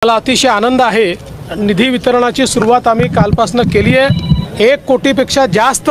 मला अतिशय आनंद आहे। निधी वितरणाची सुरुवात आम्ही कालपासून केली आहे। 1 कोटीपेक्षा जास्त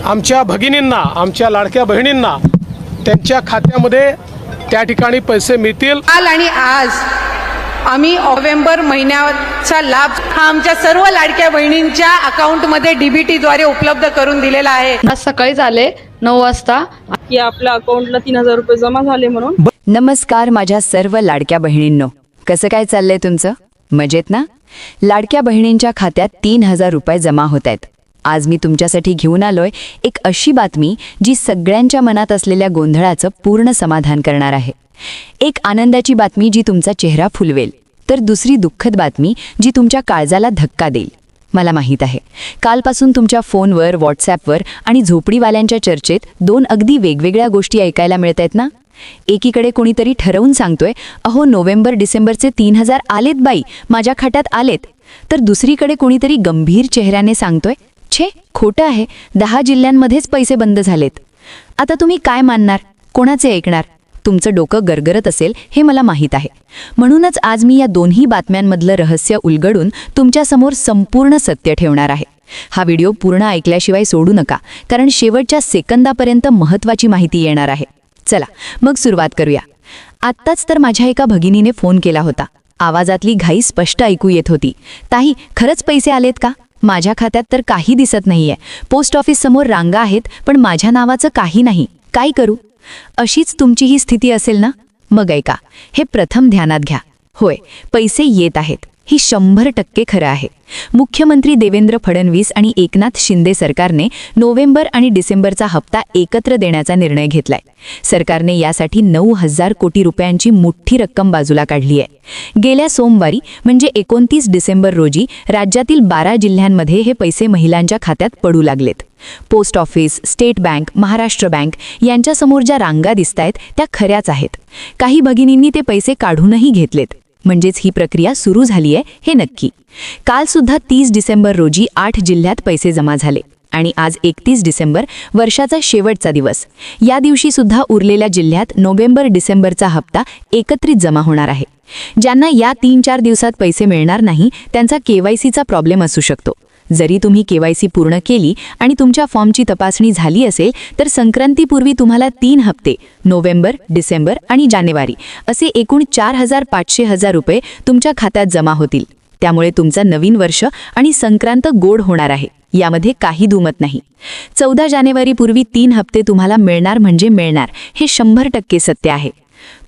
आमच्या भगिनींना, आमच्या लाडक्या बहिणींना त्यांच्या खात्यामध्ये त्या ठिकाणी पैसे मिळतील। काल आणि आज आम्ही नोव्हेंबर महिन्याचा लाभ हा आमच्या सर्व लाडक्या बहिणींच्या अकाउंटमध्ये डीबीटी द्वारे उपलब्ध करून दिलेला आहे। आज सकाळी झाले 9 वाजता की आपल्या अकाउंटला 3000 रुपये जमा झाले म्हणून। नमस्कार माझ्या सर्व लाडक्या बहिणींनो, कसं काय चाललंय तुमचं? मजेत ना? लाडक्या बहिणींच्या खात्यात 3000 रुपये जमा होत आहेत। आज मी तुमच्यासाठी घेऊन आलोय एक अशी बातमी जी सगळ्यांच्या मनात असलेल्या गोंधळाचं पूर्ण समाधान करणार आहे। एक आनंदाची बातमी जी तुमचा चेहरा फुलवेल, तर दुसरी दुःखद बातमी जी तुमच्या काळजाला धक्का देईल। मला माहीत आहे, कालपासून तुमच्या फोनवर, व्हॉट्सॲपवर आणि झोपडीवाल्यांच्या चर्चेत 2 अगदी वेगवेगळ्या गोष्टी ऐकायला मिळत आहेत ना। एकीकडे कोणीतरी ठरवून सांगतोय, अहो नोव्हेंबर डिसेंबरचे 3000 आलेत बाई, माझ्या खात्यात आलेत। तर दुसरीकडे कोणीतरी गंभीर चेहऱ्याने सांगतोय, छे खोटं आहे, 10 जिल्ह्यांमध्येच पैसे बंद झालेत। आता तुम्ही काय मानणार, कोणाचे ऐकणार? तुमचं डोकं गरगरत असेल हे मला माहीत आहे। म्हणूनच आज मी या दोन्ही बातम्यांमधलं रहस्य उलगडून तुमच्यासमोर संपूर्ण सत्य ठेवणार आहे। हा व्हिडिओ पूर्ण ऐकल्याशिवाय सोडू नका, कारण शेवटच्या सेकंदापर्यंत महत्त्वाची माहिती येणार आहे। चला मग सुरुवात करूया। आत्ताच तर माझ्या एका भगिनीने फोन केला होता। आवाजातली घाई स्पष्ट ऐकू येत होती। ताई, खरंच पैसे आलेत का? माझ्या खात्यात तर काही दिसत नाहीये। पोस्ट ऑफिस समोर रांगा आहेत, पण माझ्या नावाचं काही नाही। काय करू? अशीच तुमची ही स्थिती असेल ना? मग ऐका, हे प्रथम ध्यानात घ्या। होय, पैसे येत आहेत, ही 100% खरं आहे। मुख्यमंत्री देवेंद्र फडणवीस आणि एकनाथ शिंदे सरकारने नोव्हेंबर आणि डिसेंबरचा हप्ता एकत्र देण्याचा निर्णय घेतलाय। सरकारने यासाठी 9000 कोटी रुपयांची मोठी रक्कम बाजूला काढली आहे। गेल्या सोमवारी म्हणजे 29 डिसेंबर रोजी राज्यातील 12 जिल्ह्यांमध्ये हे पैसे महिलांच्या खात्यात पडू लागलेत। Post office, state bank, Maharashtra bank यांच्यासमोर ज्या रांगा दिसतायत त्या खऱ्याच आहेत। काही भगिनींनी ते पैसे काढूनही घेतलेत, म्हणजेच ही प्रक्रिया सुरू झाली आहे हे नक्की। काल सुद्धा 30 डिसेंबर रोजी 8 जिल्ह्यात पैसे जमा झाले आणि आज 31 डिसेंबर वर्षाचा शेवटचा दिवस। या दिवशी सुद्धा उरलेल्या जिल्ह्यात नोव्हेंबर डिसेंबरचा हप्ता एकत्रित जमा होणार आहे। ज्यांना या 3-4 दिवसात पैसे मिळणार नाही त्यांचा केवायसीचा प्रॉब्लेम असू शकतो। जरी तुम्ही केवायसी पूर्ण केली आणि तुमच्या फॉर्मची तपासणी झाली असेल तर संक्रांतीपूर्वी तुम्हाला 3 हप्ते नोव्हेंबर, डिसेंबर आणि जानेवारी असे एकूण 4500 रुपये तुमच्या खात्यात जमा होतील। त्यामुळे तुमचं नवीन वर्ष आणि संक्रांत गोड होणार आहे, यामध्ये काही दुमत नाही। 14 जानेवारीपूर्वी 3 हप्ते तुम्हाला मिळणार म्हणजे मिळणार, हे 100% सत्य आहे।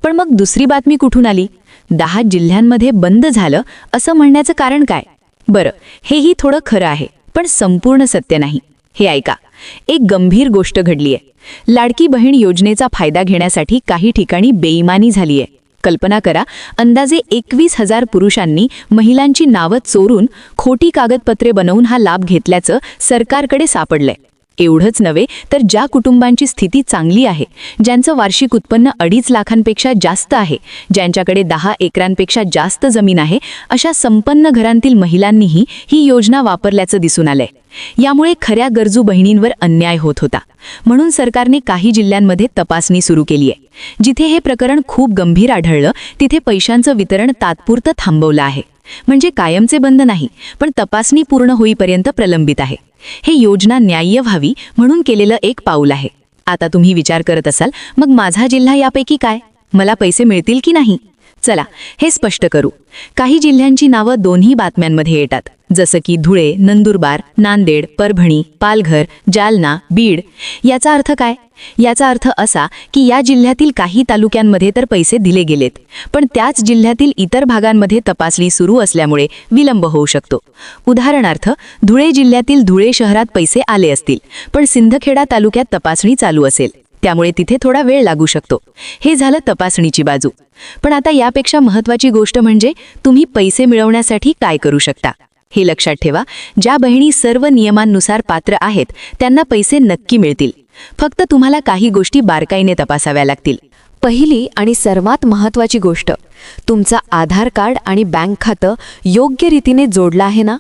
पण मग दुसरी बातमी कुठून आली? 10 जिल्ह्यांमध्ये बंद झालं असं म्हणण्याचं कारण काय? बरं, हेही थोडं खरं आहे, पण संपूर्ण सत्य नाही। हे ऐका, एक गंभीर गोष्ट घडली आहे। लाडकी बहीण योजनेचा फायदा घेण्यासाठी काही ठिकाणी बेईमानी झाली आहे। कल्पना करा, अंदाजे 21000 पुरुषांनी महिलांची नावं चोरून खोटी कागदपत्रे बनवून हा लाभ घेतल्याचं सरकारकडे सापडलंय। एवढंच नव्हे तर ज्या कुटुंबांची स्थिती चांगली आहे, ज्यांचं वार्षिक उत्पन्न 2.5 लाखांपेक्षा जास्त आहे, ज्यांच्याकडे 10 एकरांपेक्षा जास्त जमीन आहे, अशा संपन्न घरांतील महिलांनीही ही योजना वापरल्याचं दिसून आलंय। यामुळे खऱ्या गरजू बहिणींवर अन्याय होत होता। म्हणून सरकारने काही जिल्ह्यांमध्ये तपासणी सुरू केली आहे। जिथे हे प्रकरण खूप गंभीर आढळलं तिथे पैशांचं वितरण तात्पुरतं थांबवलं आहे। म्हणजे कायमचे बंद नाही, पण तपासणी पूर्ण होईपर्यंत प्रलंबित आहे। हे योजना न्याय्य व्हावी म्हणून केलेलं एक पाऊल आहे। आता तुम्ही विचार करत असाल, मग माझा जिल्हा यापैकी काय? मला पैसे मिळतील की नाही? चला हे स्पष्ट करू। काही जिल्ह्यांची नावं दोन्ही बातम्यांमध्ये येतात, जसं की धुळे, नंदुरबार, नांदेड, परभणी, पालघर, जालना, बीड। याचा अर्थ काय? याचा अर्थ असा की या जिल्ह्यातील काही तालुक्यांमध्ये तर पैसे दिले गेलेत, पण त्याच जिल्ह्यातील इतर भागांमध्ये तपासणी सुरू असल्यामुळे विलंब होऊ शकतो। उदाहरणार्थ, धुळे जिल्ह्यातील धुळे शहरात पैसे आले असतील, पण सिंदखेडा तालुक्यात तपासणी चालू असेल, त्यामुळे तिथे थोडा वेळ लागू शकतो। हे झालं तपासणीची बाजू। पण आता यापेक्षा महत्त्वाची गोष्ट म्हणजे तुम्ही पैसे मिळवण्यासाठी काय करू शकता। हे लक्षात ठेवा, ज्या बहिणी सर्व नियमांनुसार पात्र आहेत त्यांना पैसे नक्की मिळतील। फक्त तुम्हाला काही गोष्टी बारकाईने तपासाव्या लागतील। पहिली आणि सर्वात महत्त्वाची गोष्ट, तुमचा आधार कार्ड आणि बँक खातं योग्य रीतीने जोडलं आहे ना?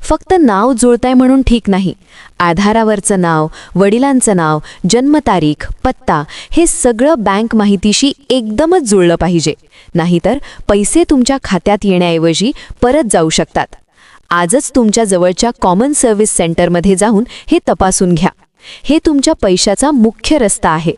फक्त नाव जुळतंय म्हणून ठीक नाही. आधारावरचं नाव, वडिलांचं नाव, जन्मतारीख, पत्ता हे सगळं बँक माहितीशी एकदमच जुळलं पाहिजे. नाहीतर पैसे तुमच्या खात्यात येण्याऐवजी परत जाऊ शकतात. आजच तुमच्या जवळच्या कॉमन सर्व्हिस सेंटरमध्ये जाऊन हे तपासून घ्या. हे तुमच्या पैशाचा मुख्य रस्ता आहे.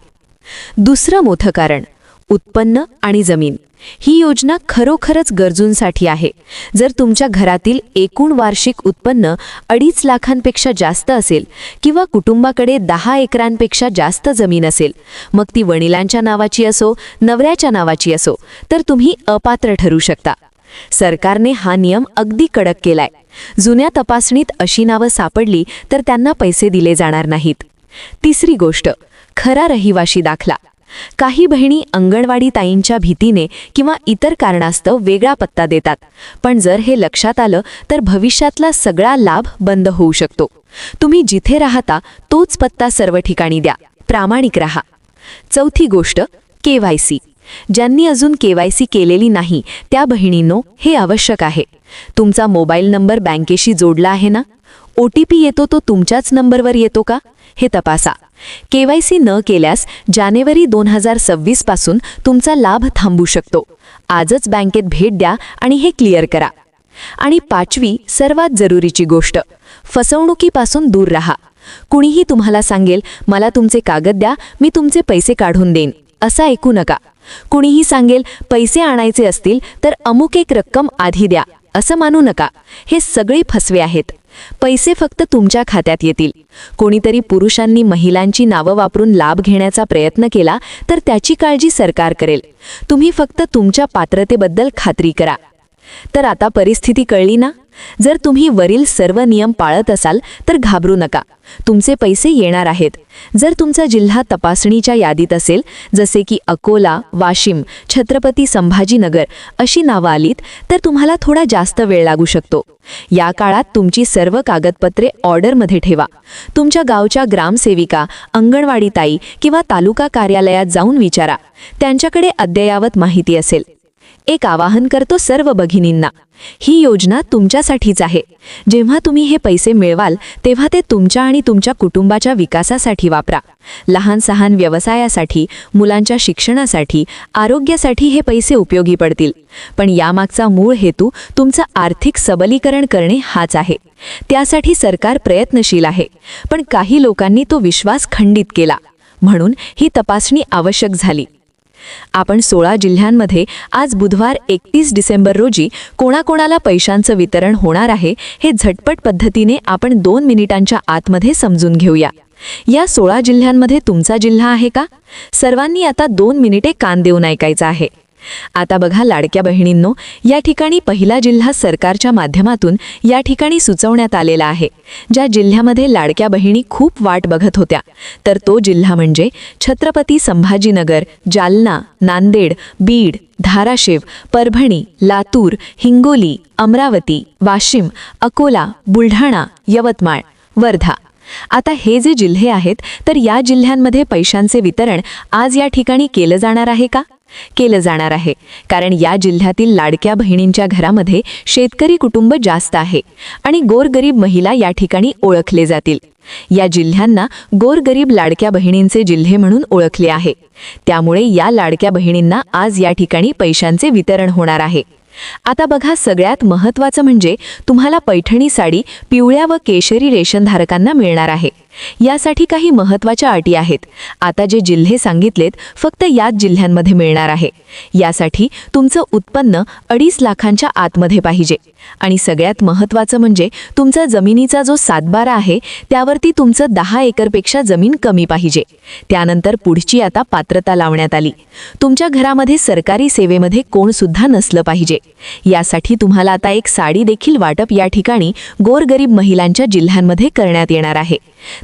दुसरं मोठं कारण, उत्पन्न आणि जमीन. ही योजना खरोखरच गरजूंसाठी आहे. जर तुमच्या घरातील एकूण वार्षिक उत्पन्न 2.5 लाखांपेक्षा जास्त असेल किंवा कुटुंबाकडे 10 एकरांपेक्षा जास्त जमीन असेल, मग ती वडिलांच्या नावाची असो, नवऱ्याच्या नावाची असो, तर तुम्ही अपात्र ठरू शकता. सरकारने हा नियम अगदी कडक केलाय. जुन्या तपासणीत अशी नावं सापडली तर त्यांना पैसे दिले जाणार नाहीत. तिसरी गोष्ट, खरा रहिवाशी दाखला. काही बहिणी अंगणवाडी ताईंच्या भीतीने किंवा इतर कारणास्तव वेगळा पत्ता देतात. पण जर हे लक्षात आलं तर भविष्यातला सगळा लाभ बंद होऊ शकतो. तुम्ही जिथे राहता तोच पत्ता सर्व ठिकाणी द्या. प्रामाणिक राहा. चौथी गोष्ट, KYC. ज्यांनी अजून KYC केलेली नाही त्या बहिणींनो, हे आवश्यक आहे. तुमचा मोबाईल नंबर बँकेशी जोडला आहे ना? OTP येतो तो तुमच्याच नंबरवर येतो का? हे तपासा. KYC न केल्यास जानेवारी 2026 पासून तुमचा लाभ थांबू शकतो. आजच बँकेत भेट द्या आणि हे क्लिअर करा. आणि पाचवी सर्वात जरुरीची गोष्ट, फसवणुकीपासून दूर राहा. कुणीही तुम्हाला सांगेल, मला तुमचे कागद द्या, मी तुमचे पैसे काढून देईन, असं ऐकू नका. कुणीही सांगेल, पैसे आणायचे असतील तर अमुक एक रक्कम आधी द्या, असं मानू नका. हे सगळे फसवे आहेत. पैसे फक्त तुमच्या खात्यात येतील. कोणीतरी पुरुषांनी महिलांची नावं वापरून लाभ घेण्याचा प्रयत्न केला तर त्याची काळजी सरकार करेल. तुम्ही फक्त तुमच्या पात्रतेबद्दल खात्री करा. तर आता परिस्थिती कळली ना? जर तुम्ही वरील सर्व नियम पाळत असाल तर घाबरू नका. तुमचे पैसे येणार आहेत. जर तुमचा जिल्हा तपासणीच्या यादीत असेल, जसे की अकोला, वाशिम, छत्रपती संभाजीनगर अशी नावं आलीत, तर तुम्हाला थोडा जास्त वेळ लागू शकतो. या काळात तुमची सर्व कागदपत्रे ऑर्डरमध्ये ठेवा. तुमच्या गावच्या ग्रामसेविका, अंगणवाडी ताई किंवा तालुका कार्यालयात जाऊन विचारा. त्यांच्याकडे अद्ययावत माहिती असेल. एक आवाहन करतो सर्व भगिनींना, ही योजना तुमच्यासाठीच आहे. जेव्हा तुम्ही हे पैसे मिळवाल तेव्हा ते तुमच्या आणि तुमच्या कुटुंबाच्या विकासासाठी वापरा. लहान सहान व्यवसायासाठी, मुलांच्या शिक्षणासाठी, आरोग्यासाठी हे पैसे उपयोगी पडतील. पण यामागचा मूळ हेतू तुमचं आर्थिक सबलीकरण करणे हाच आहे. त्यासाठी सरकार प्रयत्नशील आहे. पण काही लोकांनी तो विश्वास खंडित केला. म्हणून ही तपासणी आवश्यक झाली. आपण 16 जिल्ह्यांमध्ये आज बुधवार 31 डिसेंबर रोजी कोणाकोणाला पैशांचं वितरण होणार आहे हे झटपट पद्धतीने आपण 2 मिनिटांच्या आतमध्ये समजून घेऊया. या 16 जिल्ह्यांमध्ये तुमचा जिल्हा आहे का? सर्वांनी आता 2 मिनिटे कान देऊन ऐकायचं आहे. आता बघा लाडक्या बहिणींनो, या ठिकाणी पहिला जिल्हा सरकारच्या माध्यमातून या ठिकाणी सुचवण्यात आलेला आहे. ज्या जिल्ह्यामध्ये लाडक्या बहिणी खूप वाट बघत होत्या, तर तो जिल्हा म्हणजे छत्रपती संभाजीनगर, जालना, नांदेड, बीड, धाराशिव, परभणी, लातूर, हिंगोली, अमरावती, वाशिम, अकोला, बुलढाणा, यवतमाळ, वर्धा. आता हे जे जिल्हे आहेत, तर या जिल्ह्यांमध्ये पैशांचे वितरण आज या ठिकाणी केलं जाणार आहे का? केलं जाणार आहे. कारण या जिल्ह्यातील लाडक्या बहिणींच्या घरामध्ये शेतकरी कुटुंब जास्त आहे आणि गोरगरीब महिला या ठिकाणी ओळखले जातील. या जिल्ह्यांना गोरगरीब लाडक्या बहिणींचे जिल्हे म्हणून ओळखले आहे. त्यामुळे या लाडक्या बहिणींना आज या ठिकाणी पैशांचे वितरण होणार आहे. आता बघा, सगळ्यात महत्त्वाचं म्हणजे तुम्हाला पैठणी साडी पिवळ्या व केशरी रेशनधारकांना मिळणार आहे. यासाठी काही महत्त्वाच्या अटी आहेत. आता जे जिल्हे सांगितलेत फक्त याच जिल्ह्यांमध्ये मिळणार आहे. यासाठी तुमचं उत्पन्न 2.5 लाखांच्या आतमध्ये पाहिजे. आणि सगळ्यात महत्त्वाचं म्हणजे तुमचा जमिनीचा जो सातबारा आहे त्यावरती तुमचं 10 एकरपेक्षा जमीन कमी पाहिजे. त्यानंतर पुढची आता पात्रता लावण्यात आली. तुमच्या घरामध्ये सरकारी सेवेमध्ये कोण सुद्धा नसलं पाहिजे. यासाठी तुम्हाला आता एक साडी देखील वाटप या ठिकाणी गोरगरीब महिलांच्या जिल्ह्यांमध्ये करण्यात येणार आहे.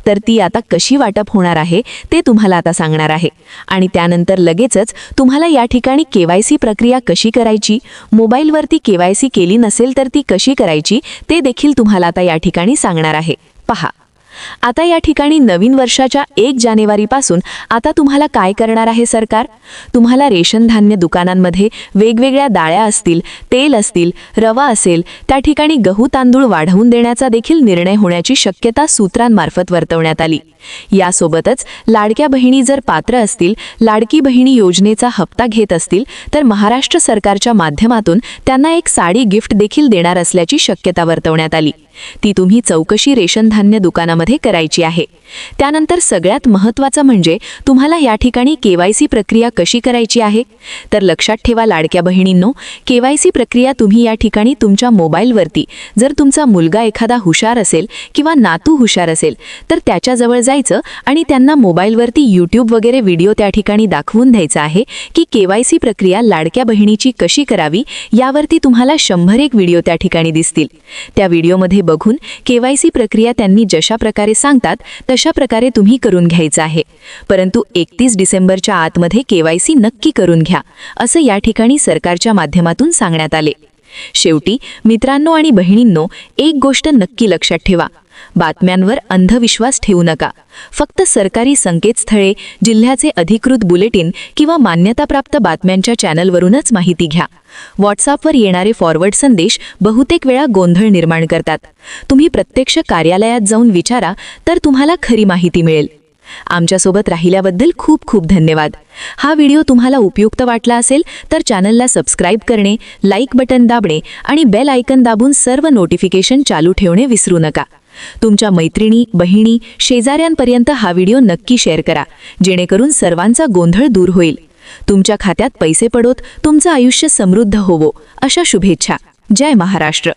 तर ती आता कशी वाटप होणार आहे ते तुम्हाला आता सांगणार आहे. आणि त्यानंतर लगेचच तुम्हाला या ठिकाणी KYC प्रक्रिया कशी करायची, मोबाईलवरती KYC केली नसेल तर ती कशी करायची ते देखील तुम्हाला आता या ठिकाणी सांगणार आहे. पहा, आता या ठिकाणी नवीन वर्षाच्या 1 जानेवारीपासून आता तुम्हाला काय करणार आहे सरकार? तुम्हाला रेशन धान्य दुकानांमध्ये वेगवेगळ्या डाळ्या असतील, तेल असतील, रवा असेल, त्या ठिकाणी गहू तांदूळ वाढवून देण्याचा देखील निर्णय होण्याची शक्यता सूत्रांमार्फत वर्तवण्यात आली. यासोबतच लाडक्या बहिणी जर पात्र असतील, लाडकी बहिणी योजनेचा हप्ता घेत असतील, तर महाराष्ट्र सरकारच्या माध्यमातून त्यांना एक साडी गिफ्ट देखील देणार असल्याची शक्यता वर्तवण्यात आली. ती तुम्ही चौकशी रेशन धान्य दुकानामध्ये करायची आहे. त्यानंतर सगळ्यात महत्त्वाचं म्हणजे तुम्हाला या ठिकाणी KYC प्रक्रिया कशी करायची आहे? तर लक्षात ठेवा लाडक्या बहिणींनो, KYC प्रक्रिया तुम्ही या ठिकाणी तुमच्या मोबाईलवरती, जर तुमचा मुलगा एखादा हुशार असेल किंवा नातू हुशार असेल तर त्याच्याजवळ जायचं आणि त्यांना मोबाईलवरती YouTube वगैरे व्हिडिओ त्या ठिकाणी दाखवून द्यायचा आहे की KYC प्रक्रिया लाडक्या बहिणीची कशी करावी. यावरती तुम्हाला 100 व्हिडिओ त्या ठिकाणी दिसतील. त्या व्हिडिओमध्ये बघून KYC प्रक्रिया त्यांनी जशा प्रकारे सांगतात तशा प्रकारे तुम्ही करून घ्यायचं आहे. परंतु 31 डिसेंबरच्या आतमध्ये KYC नक्की करून घ्या, असं या ठिकाणी सरकारच्या माध्यमातून सांगण्यात आले. शेवटी मित्रांनो आणि बहिणींनो, एक गोष्ट नक्की लक्षात ठेवा, बातम्यांवर अंधविश्वास ठेवू नका. फक्त सरकारी संकेतस्थळे, जिल्ह्याचे अधिकृत बुलेटिन किंवा मान्यताप्राप्त बातम्यांच्या चॅनलवरूनच माहिती घ्या. व्हॉट्सअपवर येणारे फॉरवर्ड संदेश बहुतेक वेळा गोंधळ निर्माण करतात. तुम्ही प्रत्यक्ष कार्यालयात जाऊन विचारा, तर तुम्हाला खरी माहिती मिळेल. आमच्यासोबत राहिल्याबद्दल खूप खूप धन्यवाद. हा व्हिडिओ तुम्हाला उपयुक्त वाटला असेल तर चॅनलला सबस्क्राईब करणे, लाईक बटन दाबणे आणि बेल आयकन दाबून सर्व नोटिफिकेशन चालू ठेवणे विसरू नका. तुमच्या मैत्रिणी, बहिणी, शेजाऱ्यांपर्यंत हा व्हिडिओ नक्की शेअर करा, जेणेकरून सर्वांचा गोंधळ दूर होईल. तुमच्या खात्यात पैसे पडोत, तुमचं आयुष्य समृद्ध होवो, अशा शुभेच्छा. जय महाराष्ट्र.